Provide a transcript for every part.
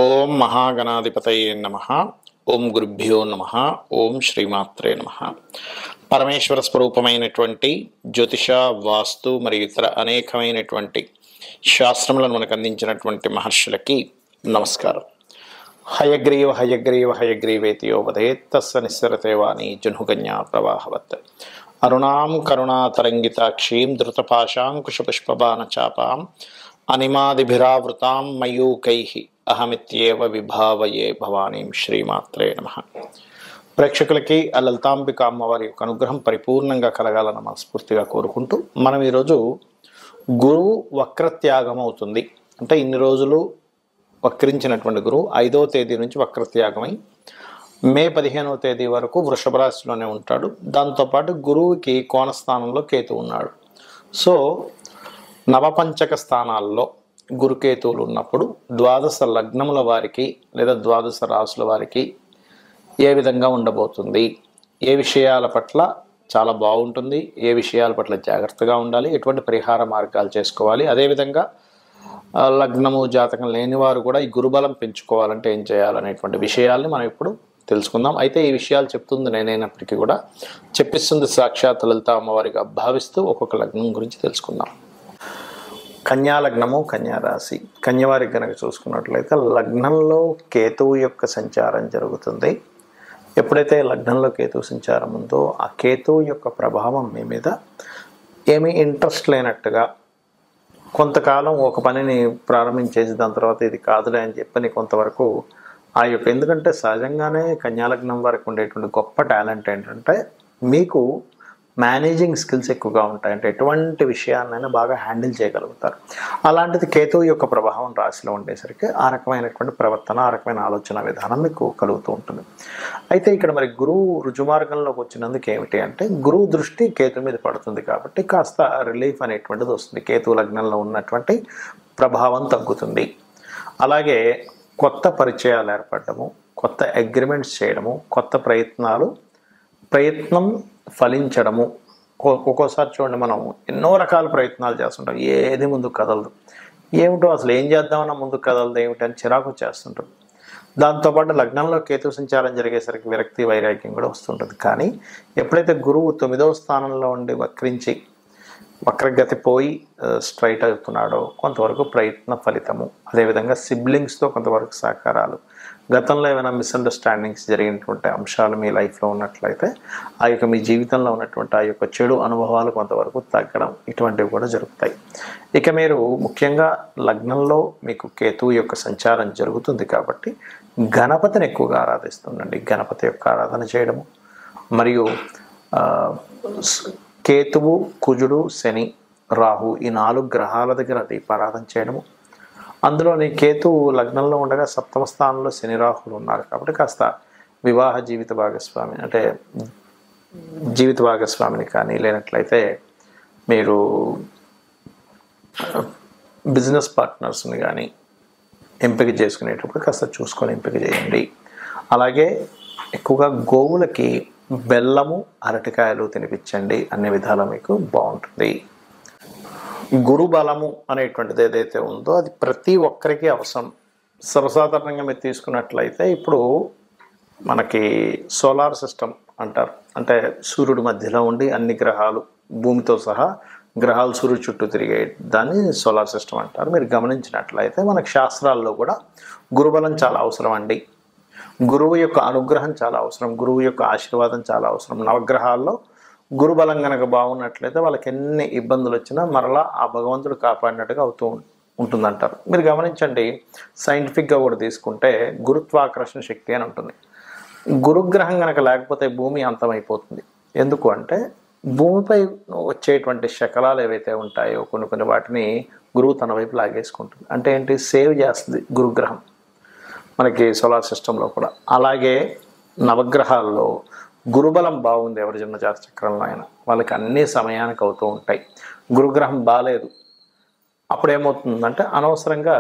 ఓం మహాగణాధిపతయే నమః. ఓం గురుభ్యో నమః. ఓం శ్రీమాత్రే నమః. పరమేశ్వర స్వరూపమైనటువంటి జ్యోతిష, వాస్తు మరియు ఇతర అనేకమైనటువంటి శాస్త్రములను మనకు అందించినటువంటి మహర్షులకి నమస్కారం. హయగ్రీవ హయగ్రీవ హయగ్రీవేతియోపదేత్ తస్స నిస్సరతే వాణి జహ్నుకన్యా ప్రవాహవత్. అరుణాం కరుణాతరంగితాక్షీం ధృతపాశాంకుశపుష్పబాణచాపాం అనిమాదిభిరావృతాం మయూకైః అహమిత్యేవ విభావయే భవానీం. శ్రీమాత్రే నమః. ప్రేక్షకులకి ఆ లలితాంబిక అమ్మవారి యొక్క అనుగ్రహం పరిపూర్ణంగా కలగాలని మనస్ఫూర్తిగా కోరుకుంటూ మనం ఈరోజు గురువు వక్రత్యాగం అవుతుంది అంటే ఇన్ని రోజులు వక్రించినటువంటి గురువు 5వ తేదీ నుంచి వక్రత్యాగమై మే 15వ తేదీ వరకు వృషభ రాశిలోనే ఉంటాడు. దాంతోపాటు గురువుకి కోణస్థానంలో కేతు ఉన్నాడు. సో నవపంచక స్థానాల్లో గురుకేతువులు ఉన్నప్పుడు ద్వాదశ లగ్నముల వారికి లేదా ద్వాదశ రాశుల వారికి ఏ విధంగా ఉండబోతుంది, ఏ విషయాల పట్ల చాలా బాగుంటుంది, ఏ విషయాల పట్ల జాగ్రత్తగా ఉండాలి, ఎటువంటి పరిహార మార్గాలు చేసుకోవాలి, అదేవిధంగా లగ్నము జాతకం లేని వారు కూడా ఈ గురుబలం పెంచుకోవాలంటే ఏం చేయాలనేటువంటి విషయాల్ని మనం ఇప్పుడు తెలుసుకుందాం. అయితే ఈ విషయాలు చెప్తుంది నేనైనప్పటికీ కూడా చెప్పిస్తుంది సాక్షాత్ లలిత అమ్మవారిగా భావిస్తూ ఒక్కొక్క లగ్నం గురించి తెలుసుకుందాం. కన్యా లగ్నము, కన్యా రాశి. కన్యవారికి కనుక చూసుకున్నట్లయితే లగ్నంలో కేతువు యొక్క సంచారం జరుగుతుంది. ఎప్పుడైతే లగ్నంలో కేతువు సంచారం ఉందో ఆ కేతువు యొక్క ప్రభావం మీ మీద ఏమీ ఇంట్రెస్ట్ లేనట్టుగా కొంతకాలం ఒక పనిని ప్రారంభించేసి దాని తర్వాత ఇది కాదులే అని చెప్పని కొంతవరకు ఆ యొక్క, ఎందుకంటే సహజంగానే కన్యాలగ్నం వారికి ఉండేటువంటి గొప్ప టాలెంట్ ఏంటంటే మీకు మేనేజింగ్ స్కిల్స్ ఎక్కువగా ఉంటాయి. అంటే ఎటువంటి విషయాన్నైనా బాగా హ్యాండిల్ చేయగలుగుతారు. అలాంటిది కేతువు యొక్క ప్రభావం రాశిలో ఉండేసరికి ఆ రకమైనటువంటి ప్రవర్తన, ఆ రకమైన ఆలోచన విధానం మీకు కలుగుతూ ఉంటుంది. అయితే ఇక్కడ మరి గురువు రుజుమార్గంలోకి వచ్చినందుకు ఏమిటి అంటే గురువు దృష్టి కేతు మీద పడుతుంది కాబట్టి కాస్త రిలీఫ్ అనేటువంటిది వస్తుంది. కేతు లగ్నంలో ఉన్నటువంటి ప్రభావం తగ్గుతుంది. అలాగే కొత్త పరిచయాలు ఏర్పడము, కొత్త అగ్రిమెంట్స్ చేయడము, కొత్త ప్రయత్నం ఫలించడము. ఒక్కోసారి చూడండి, మనం ఎన్నో రకాల ప్రయత్నాలు చేస్తుంటాం, ఏది ముందుకు కదలదు. ఏమిటో అసలు ఏం చేద్దామన్నా ముందుకు కదలదు ఏమిటని చిరాకు చేస్తుంటాం. దాంతోపాటు లగ్నంలో కేతు సంచారం జరిగేసరికి విరక్తి, వైరాగ్యం కూడా వస్తుంటుంది. కానీ ఎప్పుడైతే గురువు 9వ స్థానంలో ఉండి వక్రగతి పోయి స్ట్రైట్ అవుతున్నాడో కొంతవరకు ప్రయత్న ఫలితము, అదేవిధంగా సిబ్లింగ్స్తో కొంతవరకు సహకారాలు, గతంలో ఏమైనా మిస్అండర్స్టాండింగ్స్ జరిగినటువంటి అంశాలు మీ లైఫ్లో ఉన్నట్లయితే ఆ యొక్క మీ జీవితంలో ఉన్నటువంటి ఆ యొక్క చెడు అనుభవాలు కొంతవరకు తగ్గడం, ఇటువంటివి కూడా జరుగుతాయి. ఇక మీరు ముఖ్యంగా లగ్నంలో మీకు కేతువు యొక్క సంచారం జరుగుతుంది కాబట్టి గణపతిని ఎక్కువగా ఆరాధిస్తుండండి. గణపతి యొక్క ఆరాధన చేయడము, మరియు కేతువు, కుజుడు, శని, రాహు ఈ 4 గ్రహాల దగ్గర దీపారాధన చేయడము. అందులోని కేతువు లగ్నంలో ఉండగా 7వ స్థానంలో శని, రాహులు ఉన్నారు కాబట్టి కాస్త వివాహ జీవిత భాగస్వామి అంటే జీవిత భాగస్వామిని కానీ లేనట్లయితే మీరు బిజినెస్ పార్ట్నర్స్ని కానీ ఎంపిక చేసుకునేటప్పుడు కాస్త చూసుకొని ఎంపిక చేయండి. అలాగే ఎక్కువగా గోవులకి బెల్లము, అరటికాయలు తినిపించండి. అన్ని విధాలా మీకు బాగుంటుంది. గురు బలము అనేటువంటిది ఏదైతే ఉందో అది ప్రతి ఒక్కరికి అవసరం. సర్వసాధారణంగా మీరు తీసుకున్నట్లయితే ఇప్పుడు మనకి సోలార్ సిస్టమ్ అంటారు. అంటే సూర్యుడి మధ్యలో ఉండి అన్ని గ్రహాలు భూమితో సహా గ్రహాలు సూర్యుడు చుట్టూ తిరిగే దాన్ని సోలార్ సిస్టమ్ అంటారు. మీరు గమనించినట్లయితే మనకి శాస్త్రాల్లో కూడా గురుబలం చాలా అవసరం అండి. గురువు యొక్క అనుగ్రహం చాలా అవసరం, గురువు యొక్క ఆశీర్వాదం చాలా అవసరం. నవగ్రహాల్లో గురుబలం కనుక బాగున్నట్లయితే వాళ్ళకి ఎన్ని ఇబ్బందులు వచ్చినా మరలా ఆ భగవంతుడు కాపాడినట్టుగా అవుతూ ఉంటుందంటారు. మీరు గమనించండి, సైంటిఫిక్గా కూడా తీసుకుంటే గురుత్వాకర్షణ శక్తి అని ఉంటుంది. గురుగ్రహం కనుక లేకపోతే భూమి అంతమైపోతుంది. ఎందుకు అంటే భూమిపై వచ్చేటువంటి శకలాలు ఏవైతే ఉంటాయో కొన్ని వాటిని గురువు తన వైపు లాగేసుకుంటుంది. అంటే ఏంటి, సేవ్ చేస్తుంది గురుగ్రహం మనకి సోలార్ సిస్టంలో కూడా. అలాగే నవగ్రహాల్లో గురుబలం బాగుంది ఎవరి జన్మ జాతక చక్రంలో అయినా వాళ్ళకి అన్ని సమయానికి అవుతూ ఉంటాయి. గురుగ్రహం బాగాలేదు, అప్పుడు ఏమవుతుందంటే అనవసరంగా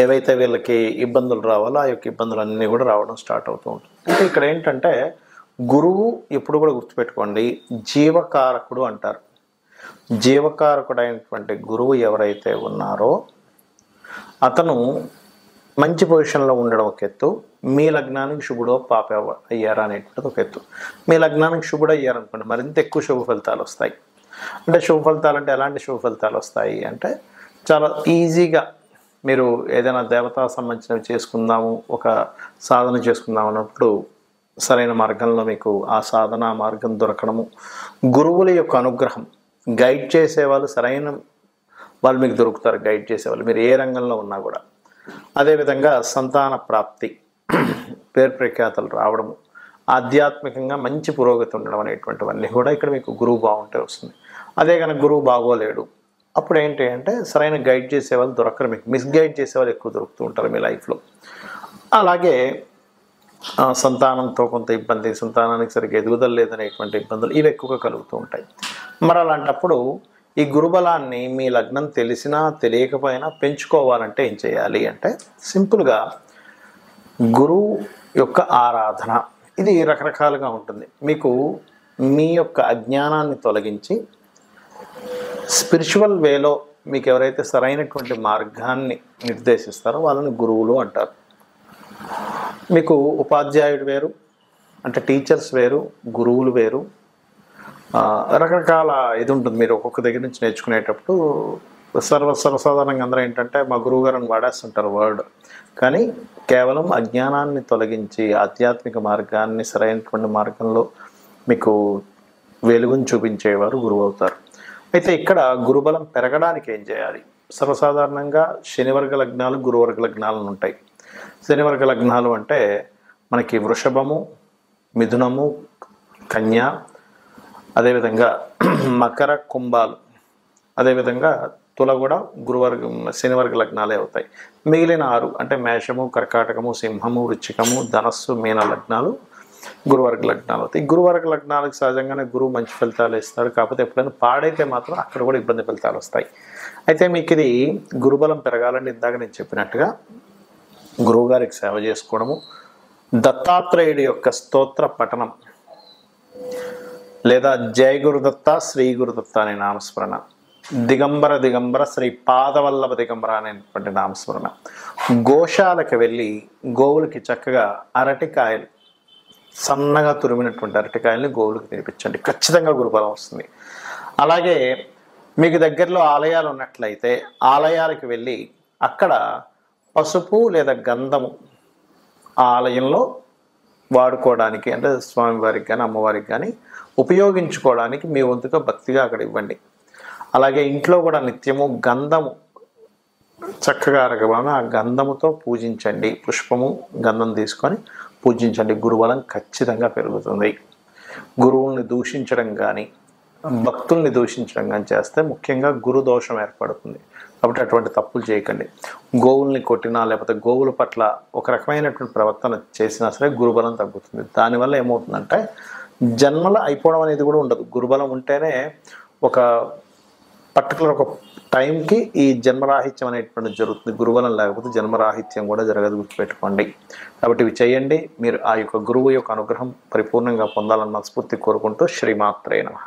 ఏవైతే వీళ్ళకి ఇబ్బందులు రావాలో ఆ యొక్క ఇబ్బందులన్నీ కూడా రావడం స్టార్ట్ అవుతూ ఉంటుంది. అంటే ఇక్కడ ఏంటంటే గురువు ఎప్పుడు కూడా గుర్తుపెట్టుకోండి, జీవకారకుడు అంటారు. జీవకారకుడైనటువంటి గురువు ఎవరైతే ఉన్నారో అతను మంచి పొజిషన్లో ఉండడం ఒక ఎత్తు, మీ లగ్నానికి శుభుడో పాప అయ్యారా అనేటువంటిది ఒక ఎత్తు. మీ లగ్నానికి శుభుడు అయ్యారనుకోండి మరింత ఎక్కువ శుభ ఫలితాలు వస్తాయి. అంటే శుభ ఫలితాలు అంటే ఎలాంటి శుభ ఫలితాలు వస్తాయి అంటే చాలా ఈజీగా మీరు ఏదైనా దేవతా సంబంధించినవి చేసుకుందాము, ఒక సాధన చేసుకుందాం అన్నప్పుడు సరైన మార్గంలో మీకు ఆ సాధన మార్గం దొరకడము, గురువుల యొక్క అనుగ్రహం, గైడ్ చేసేవాళ్ళు సరైన వాళ్ళు మీకు దొరుకుతారు, గైడ్ చేసేవాళ్ళు మీరు ఏ రంగంలో ఉన్నా కూడా. అదేవిధంగా సంతాన ప్రాప్తి, పేరు ప్రఖ్యాతలు రావడము, ఆధ్యాత్మికంగా మంచి పురోగతి ఉండడం అనేటువంటివన్నీ కూడా ఇక్కడ మీకు గురువు బాగుంటే వస్తుంది. అదే కనుక గురువు బాగోలేడు అప్పుడు ఏంటి అంటే సరైన గైడ్ చేసేవాళ్ళు దొరకరు, మీకు మిస్గైడ్ చేసేవాళ్ళు ఎక్కువ దొరుకుతూ ఉంటారు మీ లైఫ్లో. అలాగే సంతానంతో కొంత ఇబ్బంది, సంతానానికి సరిగ్గా ఎదుగుదల లేదనేటువంటి ఇబ్బందులు ఇవి ఎక్కువగా కలుగుతూ ఉంటాయి. మరి అలాంటప్పుడు ఈ గురుబలాన్ని మీ లగ్నం తెలిసినా తెలియకపోయినా పెంచుకోవాలంటే ఏం చేయాలి అంటే సింపుల్గా గురువు యొక్క ఆరాధన. ఇది రకరకాలుగా ఉంటుంది. మీకు మీ యొక్క అజ్ఞానాన్ని తొలగించి స్పిరిచువల్ వేలో మీకు ఎవరైతే సరైనటువంటి మార్గాన్ని నిర్దేశిస్తారో వాళ్ళని గురువులు అంటారు. మీకు ఉపాధ్యాయుడు వేరు, అంటే టీచర్స్ వేరు, గురువులు వేరు, రకరకాల ఇది ఉంటుంది. మీరు ఒక్కొక్క దగ్గర నుంచి నేర్చుకునేటప్పుడు సర్వసాధారణంగా అందరూ ఏంటంటే మా గురువు గారిని వాడేస్తుంటారు వర్డ్, కానీ కేవలం అజ్ఞానాన్ని తొలగించి ఆధ్యాత్మిక మార్గాన్ని సరైనటువంటి మార్గంలో మీకు వెలుగుని చూపించేవారు గురువు అవుతారు. అయితే ఇక్కడ గురుబలం పెరగడానికి ఏం చేయాలి? సర్వసాధారణంగా శనివర్గ లగ్నాలు, గురువర్గ లగ్నాలు ఉంటాయి. శనివర్గ లగ్నాలు అంటే మనకి వృషభము, మిథునము, కన్య, అదేవిధంగా మకర, కుంభాలు, అదేవిధంగా తుల కూడా శనివర్గ లగ్నాలే అవుతాయి. మిగిలిన 6 అంటే మేషము, కర్కాటకము, సింహము, వృశ్చికము, ధనస్సు, మీన లగ్నాలు గురువర్గ లగ్నాలు అవుతాయి. గురువర్గ లగ్నాలకు సహజంగానే గురువు మంచి ఫలితాలు ఇస్తాడు, కాకపోతే ఎప్పుడైనా పాడైతే మాత్రం అక్కడ కూడా ఇబ్బంది ఫలితాలు వస్తాయి. అయితే మీకు ఇది గురుబలం పెరగాలని ఇందాక నేను చెప్పినట్టుగా గురువుగారికి సేవ చేసుకోవడము, దత్తాత్రేయుడి యొక్క స్తోత్ర పఠనం లేదా జయ గురుదత్త, శ్రీ గురుదత్త అనే నామస్మరణ, దిగంబర దిగంబర శ్రీ పాదవల్లభ దిగంబర అనేటువంటి నామస్మరణ, గోశాలకు వెళ్ళి గోవులకి చక్కగా అరటికాయలు, సన్నగా తురిమినటువంటి అరటికాయల్ని గోవులకు తినిపించండి, ఖచ్చితంగా గురుబలం వస్తుంది. అలాగే మీకు దగ్గరలో ఆలయాలు ఉన్నట్లయితే ఆలయాలకు వెళ్ళి అక్కడ పసుపు లేదా గంధము ఆ ఆలయంలో వాడుకోవడానికి, అంటే స్వామివారికి కానీ అమ్మవారికి కానీ ఉపయోగించుకోవడానికి మీ వంతుగా భక్తిగా అక్కడ ఇవ్వండి. అలాగే ఇంట్లో కూడా నిత్యము గంధము చక్కగా అరగబాను ఆ గంధముతో పూజించండి, పుష్పము గంధం తీసుకొని పూజించండి. గురుబలం ఖచ్చితంగా పెరుగుతుంది. గురువుల్ని దూషించడం కానీ భక్తుల్ని దూషించడం కానీ చేస్తే ముఖ్యంగా గురు దోషం ఏర్పడుతుంది. కాబట్టి అటువంటి తప్పులు చేయకండి. గోవుల్ని కొట్టినా లేకపోతే గోవుల పట్ల ఒక రకమైనటువంటి ప్రవర్తన చేసినా సరే గురుబలం తగ్గుతుంది. దానివల్ల ఏమవుతుందంటే జన్మల అయిపోవడం అనేది కూడా ఉండదు. గురుబలం ఉంటేనే ఒక పర్టికులర్ ఒక టైంకి ఈ జన్మరాహిత్యం అనేటువంటి జరుగుతుంది. గురుబలం లేకపోతే జన్మరాహిత్యం కూడా జరగదు, గుర్తుపెట్టుకోండి. కాబట్టి ఇవి చేయండి. మీరు ఆ యొక్క గురువు యొక్క అనుగ్రహం పరిపూర్ణంగా పొందాలని మనస్ఫూర్తి కోరుకుంటూ శ్రీమాత్రే నమః.